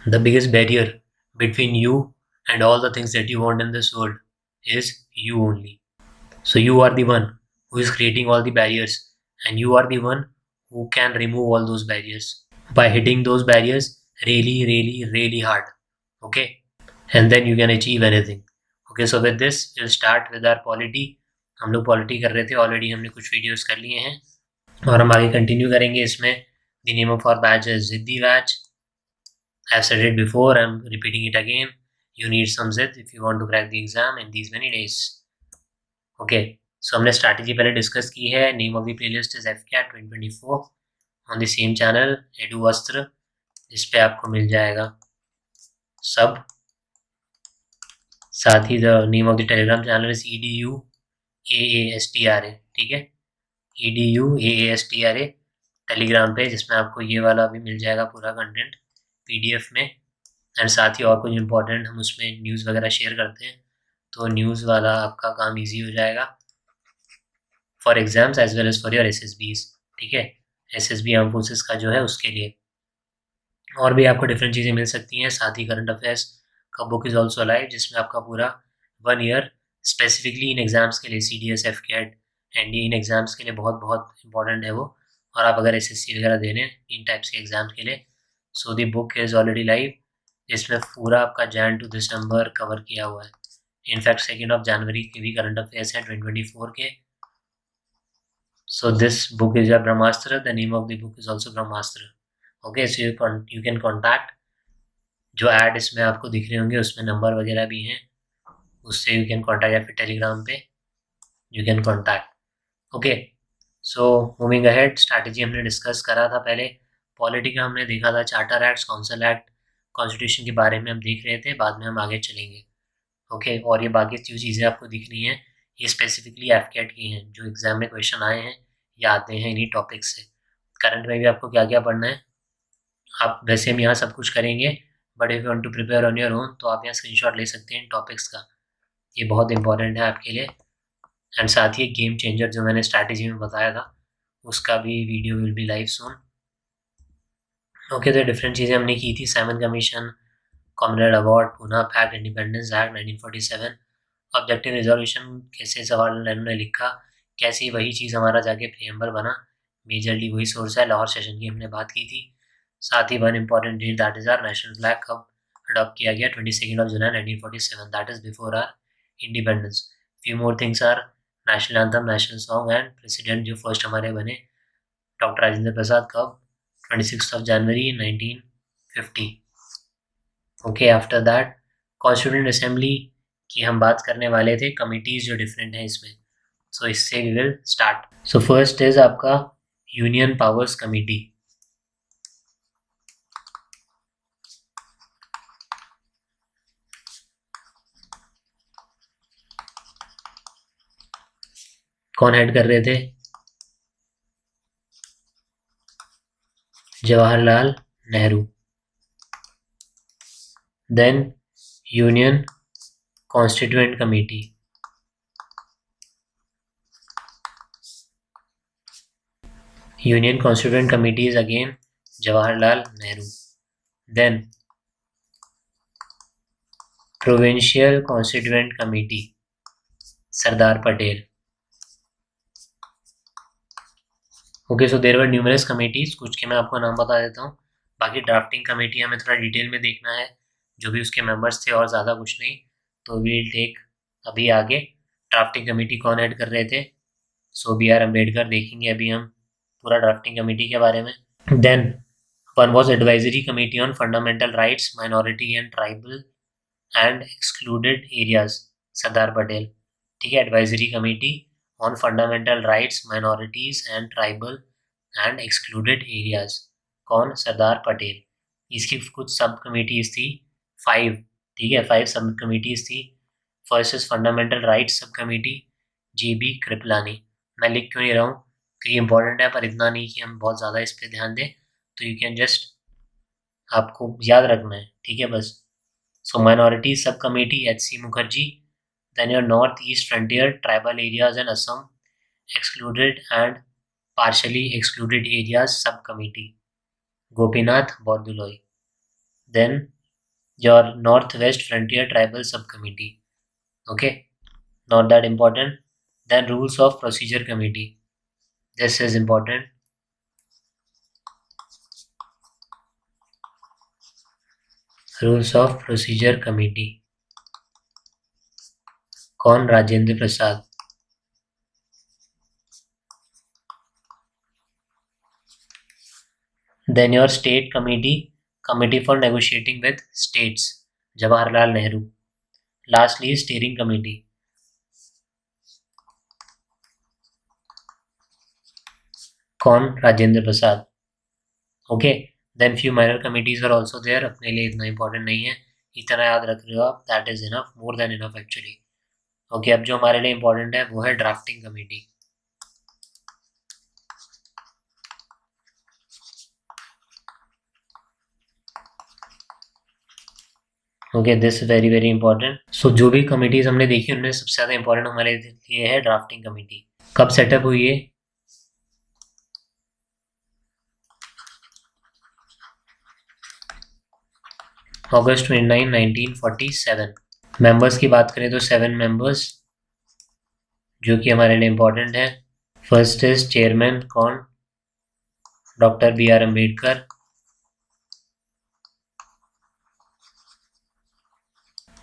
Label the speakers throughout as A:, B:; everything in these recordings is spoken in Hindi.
A: The biggest barrier between you and all the things that you want in this world is you only. So you are the one who is creating all the barriers, and you are the one who can remove all those barriers by hitting those barriers really, really, really hard. Okay, and then you can achieve anything. Okay, so with this we'll start with our polity. हम लोग पॉलिटी कर रहे थे ऑलरेडी, हमने कुछ वीडियोस कर लिए हैं और हम आगे कंटिन्यू करेंगे इसमें. The name of our batch is जिद्दी batch. I have said it before, I'm repeating it again. You need some zid if you want to crack the exam in these many days. Okay, so हमने strategy पहले discuss की है. Name of the playlist is FCAT 2024 on the same channel Edu Astra, जिस पे आपको मिल जाएगा सब. साथ ही the name of the telegram channel is EDU AASTRA. ठीक है, EDU AASTRA टेलीग्राम पे, जिसमें आपको ये वाला भी मिल जाएगा पूरा कंटेंट PDF में. एंड साथ ही और कुछ इम्पोर्टेंट हम उसमें न्यूज़ वगैरह शेयर करते हैं, तो न्यूज़ वाला आपका काम इजी हो जाएगा for exams as well as for your SSBs. ठीक है, SSB आर्म फोर्सेस का जो है उसके लिए. और भी आपको डिफरेंट चीज़ें मिल सकती हैं. साथ ही करंट अफेयर्स का बुक इज़ ऑल्सो लाइव, जिसमें आपका पूरा 1 ईयर स्पेसिफिकली इन एग्ज़ाम्स के लिए CDS FCAT NDA इन एग्ज़ाम्स के लिए बहुत बहुत इंपॉर्टेंट है वो. और आप अगर SSC वगैरह दे रहे हैं इन टाइप्स के एग्ज़ाम्स के लिए, सो दी बुक इज़ ऑलरेडी लाइव, जिसमें पूरा आपका Jan to December कवर किया हुआ है. इनफैक्ट 2 जनवरी के भी करंट अफेयर्स हैं 2024 के. So this book is your Brahmastra. The name of the book is also Brahmastra. Okay, so you can contact. जो ऐड इसमें आपको दिख रहे होंगे उसमें नंबर वगैरह भी हैं, उससे यू कैन कॉन्टैक्ट, या फिर टेलीग्राम पे you can contact. Okay, so moving ahead, strategy हमने डिस्कस करा था पहले. पॉलिटी का हमने देखा था charter act, council act, constitution के बारे में हम देख रहे थे. बाद में हम आगे चलेंगे. ओके, और ये बाकी जो चीज़ें आपको दिख रही हैं ये स्पेसिफिकली FCAT की हैं, जो एग्जाम में क्वेश्चन आए हैं या आते हैं इन्हीं टॉपिक से. करंट में भी आपको क्या क्या पढ़ना है, आप वैसे हम यहाँ सब कुछ करेंगे, but if you want to prepare on your own तो आप यहाँ स्क्रीनशॉट ले सकते हैं इन टॉपिक्स का. ये बहुत इंपॉर्टेंट है आपके लिए. एंड साथ ही गेम चेंजर जो मैंने स्ट्रैटेजी में बताया था उसका भी video will be live soon. Okay, तो डिफरेंट चीज़ें हमने की थी. Simon Commission, Commonwealth award, Poona pact, Independence Act 1947, objective resolution, कैसे जवाहरलाल नेहरू ने लिखा, कैसे वही चीज़ हमारा जाके प्रीएम्बल बना, मेजरली वही सोर्स है. लाहौर सेशन की हमने बात की थी. साथ ही one important date, that is our national flag कब अडॉप्ट किया गया, 22 जुलाई 1947, that is before our independence. Few more things are national anthem, national song and president जो फर्स्ट हमारे बने, डॉक्टर राजेंद्र प्रसाद, कब, 26 जनवरी 1950. Okay, after that constituent assembly की हम बात करने वाले थे. कमिटीज़ जो डिफरेंट हैं इसमें, सो इससे we will start. So first is आपका यूनियन पावर्स कमिटी. कौन हेड कर रहे थे? Jawaharlal Nehru. Then union constituent committee. Union Constituent Committee is again Jawaharlal Nehru. Then Provincial Constituent Committee, Sardar Patel. Okay, so there were numerous committees. कुछ के मैं आपको नाम बता देता हूँ. बाकी ड्राफ्टिंग कमेटी हमें थोड़ा डिटेल में देखना है, जो भी उसके मेंबर्स थे, और ज़्यादा कुछ नहीं. तो वील टेक अभी आगे. ड्राफ्टिंग कमेटी कौन हेड कर रहे थे? सो BR अम्बेडकर. देखेंगे अभी हम पूरा ड्राफ्टिंग कमेटी के बारे में. Then one was advisory committee on fundamental rights, minority and tribal and excluded areas, Sardar Patel. ठीक है, advisory committee on fundamental rights, minorities and tribal and excluded areas. कौन? सरदार पटेल. इसकी कुछ सब कमिटीज थी 5. ठीक है, 5 सब कमिटीज थी. फर्स्ट इज फंडामेंटल राइट्स सब कमिटी, JB कृपलानी. मैं लिख क्यों नहीं रहा हूँ क्योंकि इंपॉर्टेंट है, पर इतना नहीं कि हम बहुत ज़्यादा इस पर ध्यान दें. तो यू कैन जस्ट, आपको याद रखना है. ठीक है बस. So minority sub committee HC Mukherjee. Then your north east frontier tribal areas and Assam excluded and partially excluded areas sub committee, Gopinath Bordoloi. then your Northwest Frontier Tribal Subcommittee. Okay, not that important. Then Rules of Procedure Committee. This is important. Rules of Procedure Committee. कौन? राजेंद्र प्रसाद. Then your State Committee, Committee for Negotiating with States, Jawaharlal Nehru. Lastly, Steering Committee. कौन? Rajendra Prasad. Okay, then few minor committees are also there. अपने लिए इतना इंपॉर्टेंट नहीं है, इतना याद रख रहे हो आप, that is enough, more than enough actually. Okay, अब जो हमारे लिए इंपॉर्टेंट है वो है drafting committee. Okay, this very very important. So जो भी कमिटीज हमने देखी उनमें सबसे ज़्यादा इंपॉर्टेंट हमारे लिए है ड्राफ्टिंग कमेटी. कब सेटअप हुई है? अगस्त 29, 1947. मेंबर्स की बात करें तो 7 मेंबर्स जो कि हमारे लिए इंपॉर्टेंट है. First is chairman. कौन? Doctor B R Ambedkar.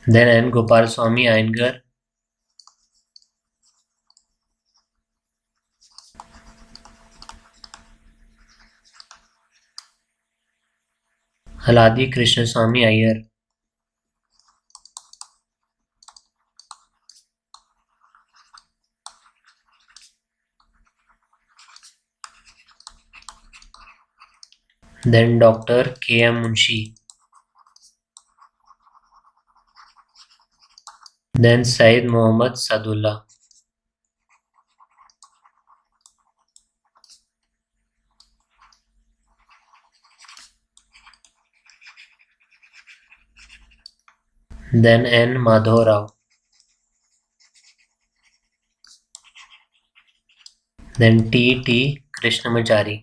A: Then N Gopalaswami Ayyangar. Alladi Krishnaswami Iyer. Then doctor K M Munshi. Then Syed Mohammad Saadulla. Then N Madhav Rao. Then T Krishnamachari.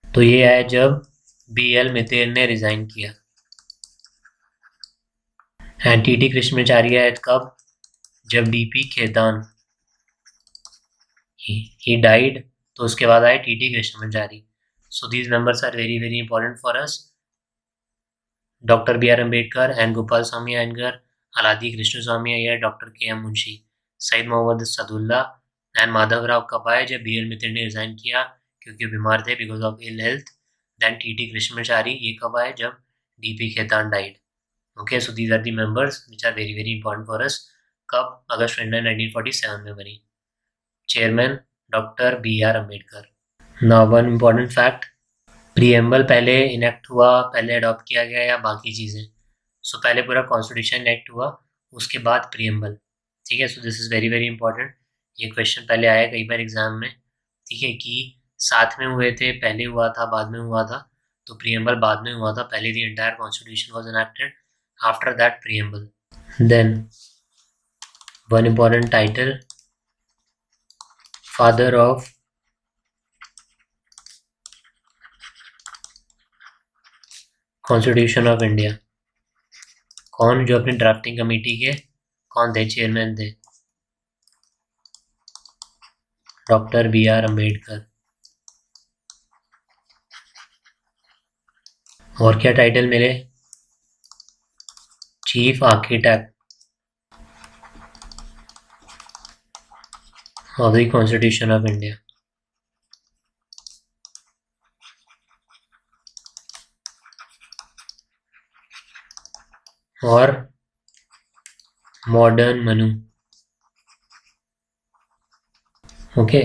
A: तो ये आया जब बी एल मितेल ने रिजाइन किया. एंड टी कृष्णमाचारी आया कब? जब डीपी खेतान ही डाइड, तो उसके बाद आए T Krishnamachari. So these members are very very important for us. Doctor B R Ambedkar, N Gopalaswami Ayyangar, Alladi Krishnaswami Iyer, doctor K M Munshi, Syed Mohammad Saadulla and Madhav Rao कब आए? जब बी एल मित्तल ने रिजाइन किया क्योंकि बीमार थे because of ill health. Then T Krishnamachari, ये कब आए? जब DP Khaitan died. Okay, so these are the members which are very very important for us. कब? अगस्त 29, 1947 में बनी. Chairman doctor B R Ambedkar. Now one important fact, preamble पहले इनेक्ट हुआ, पहले अडॉप्ट किया गया या बाकी चीज़ें? सो पहले पूरा कॉन्स्टिट्यूशन इनेक्ट हुआ, उसके बाद प्रीएम्बल. ठीक है, so this is very very important. ये क्वेश्चन पहले आया कई बार एग्जाम में. ठीक है, कि साथ में हुए थे, पहले हुआ था, बाद में हुआ था. तो प्रीएम्बल बाद में हुआ था, पहले the entire constitution was enacted, after that preamble. Then one important title, father of constitution of India. कौन? जो अपनी ड्राफ्टिंग कमेटी के कौन थे? चेयरमैन थे डॉक्टर बी आर अम्बेडकर. और क्या टाइटल मिले? Chief architect of the constitution of India. और मॉडर्न मनु. ओके,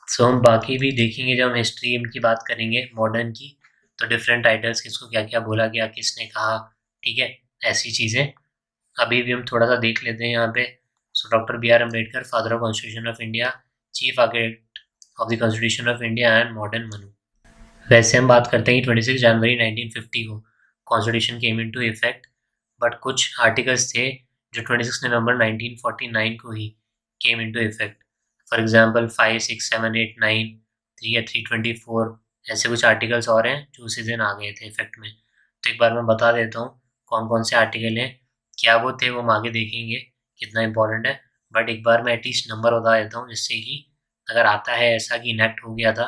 A: सो हम बाकी भी देखेंगे जब हम हिस्ट्री इनकी बात करेंगे मॉडर्न की, तो डिफरेंट टाइटल्स किसको क्या क्या बोला गया, किसने कहा. ठीक है, ऐसी चीज़ें अभी भी हम थोड़ा सा देख लेते हैं यहाँ पे. So doctor B R Ambedkar, father of constitution of India, chief architect of the constitution of India and modern Manu. वैसे हम बात करते हैं कि 26 जनवरी 1950 को constitution came into effect, but कुछ आर्टिकल्स थे जो 26 नवंबर 1949 को ही came into effect. For example 5, 6, 7, 8, 9, 3 या 324 ऐसे कुछ आर्टिकल्स और हैं जो उसी दिन आ गए थे इफेक्ट में। तो एक बार मैं बता देता हूँ कौन कौन से आर्टिकल हैं, क्या वो थे वो हम आगे देखेंगे कितना इंपॉर्टेंट है, बट एक बार मैं एटलीस्ट नंबर बता देता हूँ जिससे कि अगर आता है ऐसा कि इनेक्ट हो गया था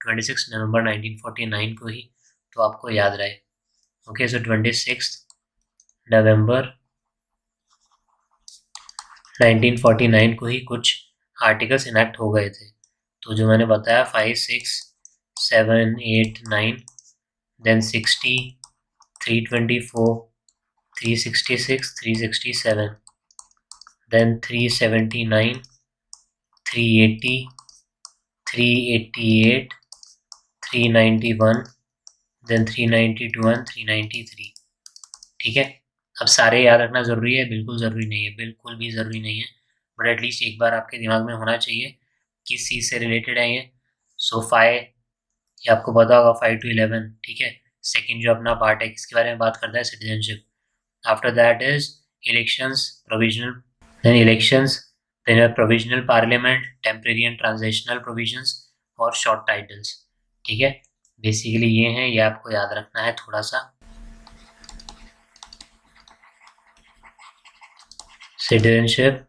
A: 26 नवंबर 1949 को ही तो आपको याद रहे। ओके, सो 26 नवंबर 1949 को ही कुछ आर्टिकल्स इनेक्ट हो गए थे। तो जो मैंने बताया 5, 6, 7, 8, 9, देन 60, 324, 366, 367, then 379, 380, 388, 391, then 392 and 393। ठीक है, अब सारे याद रखना ज़रूरी है? बिल्कुल ज़रूरी नहीं है, बिल्कुल भी ज़रूरी नहीं है, बट एटलीस्ट एक बार आपके दिमाग में होना चाहिए किस चीज़ से रिलेटेड है ये। सो 5 ये आपको पता होगा 5 to 11, ठीक है। सेकेंड जो अपना पार्ट है किसके बारे में बात करता है? Citizenship. After that is elections, provisional, then elections, then provisional parliament, temporary and transitional provisions और शॉर्ट टाइटल्स। ठीक है, बेसिकली ये हैं, ये आपको याद रखना है थोड़ा सा। Citizenship,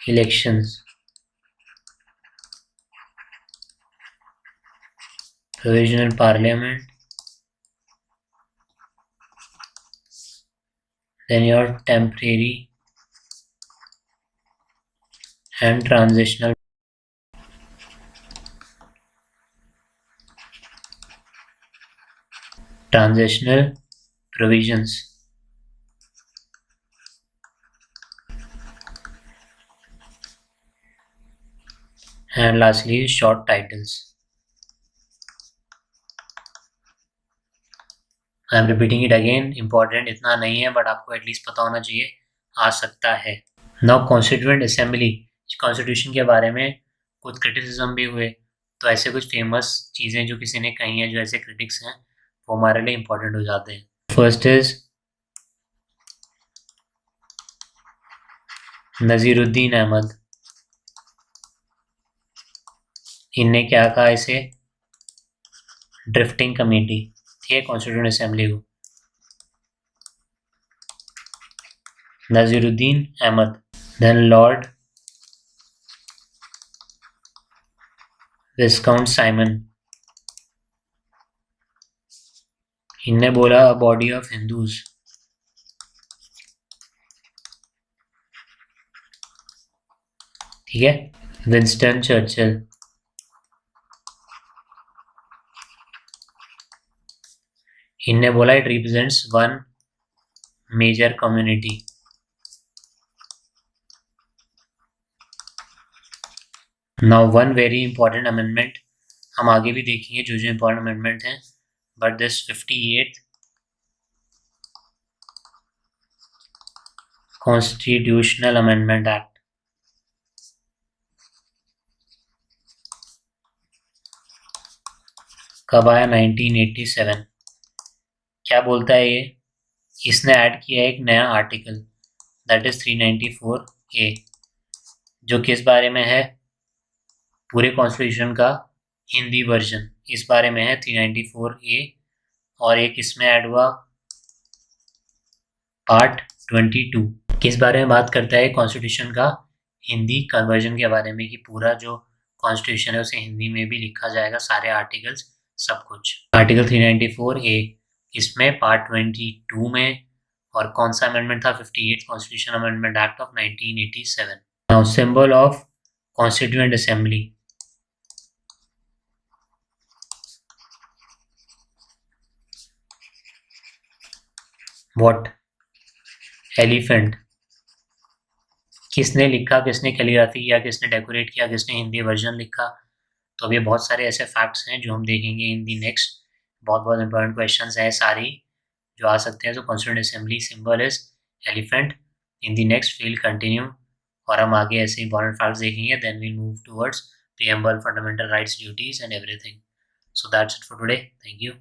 A: elections, provisional parliament, then your temporary and transitional provisions, and lastly short titles। I am repeating it again, important इतना नहीं है बट आपको एटलीस्ट पता होना चाहिए, आ सकता है। नाउ कॉन्स्टिट्यूएंट असेंबली, कॉन्स्टिट्यूशन के बारे में कुछ क्रिटिसिज्म भी हुए, तो ऐसे कुछ फेमस चीज़ें जो किसी ने कही हैं, जो ऐसे क्रिटिक्स हैं वो हमारे लिए इम्पोर्टेंट हो जाते हैं। First is Nazeeruddin Ahmad. इनने क्या कहा इसे? ड्रिफ्टिंग कमेटी, ठीक है, कॉन्स्टिट्यूएंट असेंबली को। नज़ीरुद्दीन अहमद, देन लॉर्ड विस्काउंट साइमन, इनने बोला अ बॉडी ऑफ हिंदूज। ठीक है, विंस्टन चर्चिल, इनने बोला it represents one major community. Now one very important amendment, हम आगे भी देखेंगे जो जो इंपॉर्टेंट अमेंडमेंट हैं, but this 58th constitutional amendment act कब आया? 1987। क्या बोलता है ये? इसने ऐड किया है एक नया आर्टिकल, दैट इज 394A, जो किस बारे में है? पूरे कॉन्स्टिट्यूशन का हिंदी वर्जन इस बारे में है 394A, और एक इसमें ऐड हुआ पार्ट 22, किस बारे में बात करता है? कॉन्स्टिट्यूशन का हिंदी कन्वर्जन के बारे में, कि पूरा जो कॉन्स्टिट्यूशन है उसे हिंदी में भी लिखा जाएगा, सारे आर्टिकल्स सब कुछ। आर्टिकल 394A, इसमें पार्ट 22 में, और कौन सा अमेंडमेंट था? 58th constitution amendment act of 1987। Now symbol of constituent assembly, what? Elephant. किसने लिखा, किसने कैलीग्राफी किया, किसने डेकोरेट किया, किसने हिंदी वर्जन लिखा? तो अभी बहुत सारे ऐसे फैक्ट्स हैं जो हम देखेंगे इन दी नेक्स्ट। बहुत बहुत इंपॉर्टेंट क्वेश्चंस हैं सारी जो आ सकते हैं। तो constituent assembly symbol is elephant. In the next we'll continue, और हम आगे ऐसे इंपॉर्टेंट फैक्ट्स देखेंगे, then we'll move towards preamble, fundamental rights, duties and everything. So that's it for today, thank you.